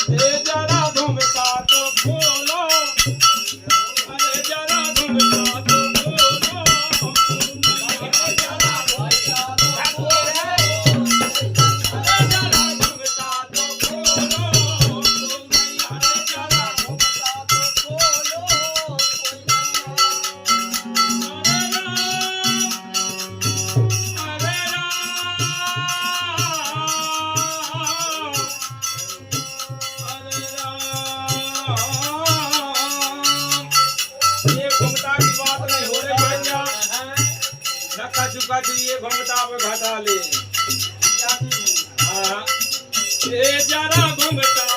ए जरा घूमता तो खोलो, अरे जरा घूमता तो खोलो, अरे जरा घूमता तो खोलो, अरे जरा घूमता तो खोलो, अरे जरा घूमता तो खोलो, अरे ये घूमता की बात नहीं हो रही भैया, धक्का चुका चाहिए घूमता पे घटा ले। हाँ, ये जरा घूमता